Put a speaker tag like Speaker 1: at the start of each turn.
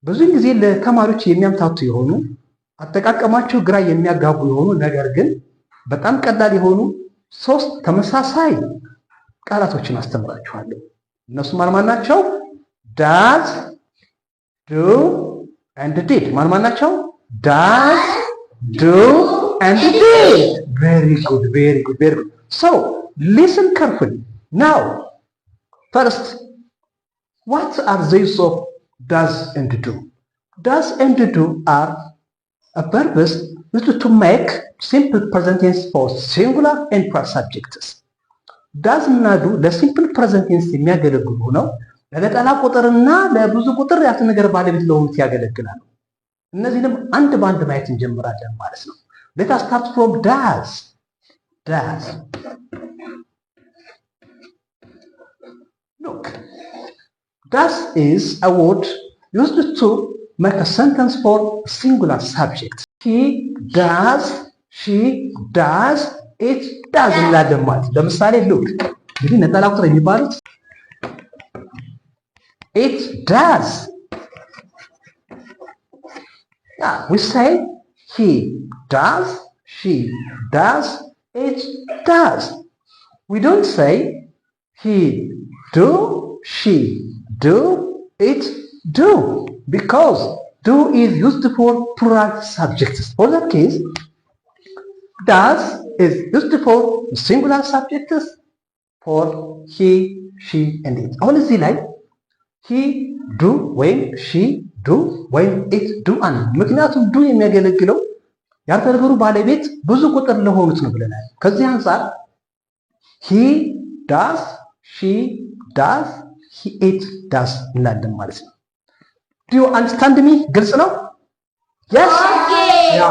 Speaker 1: ብዙውን ጊዜ ለተማሪዎች የሚያምታቱ የሆኑ አጠቃቀማቸው ግራ የሚያጋቡ የሆኑ ነገር ግን በጣም ቀላል የሆኑ 3 ተመሳሳይ ቃላቶችን አስተምራችኋለሁ። እነሱ ማን ናቸው? does, do and did። ማን ናቸው? does, do and did። very good, very good, very good. So listen carefully. Now, first, what are these of does and do? Does and do are a purpose used to make simple present tense for singular and plural subjects. does እና do ለሲምፕል ፕሬዘንት ቴንስ የሚያገለግሉ ነው። ለነጠላ ቁጥርና ለብዙ ቁጥር ያልተ ነገር ባለቤት ለሆኑት ያገለግላሉ። እነዚህንም አንድ በአንድ ማየት እንጀምራለን ማለት ነው። let us start from does. Look, does is a word used to make a sentence for singular subject. he does, she does, it does እንላለን ማለት ነው። ለምሳሌ look እንግዲህ ነጠላ ቁጥር የሚባሉት it does. Yeah, we say he does, she does, it does. We don't say he do, she do, it do, because do is used for plural subjects. For that case, does is used for singular subjects for he, she, and it. አሁን እዚህ ላይ he do ወይም she do ወይም it do አንድ። ምክንያቱም do የሚያገለግለው ያልተ ነገሩ ባለቤት ብዙ ቁጥር ለሆኑት ነው ብለናል። ከዚህ አንፃር he does, she does, it does እንላለን ማለት ነው። do you understand me? ግልጽ ነው? yes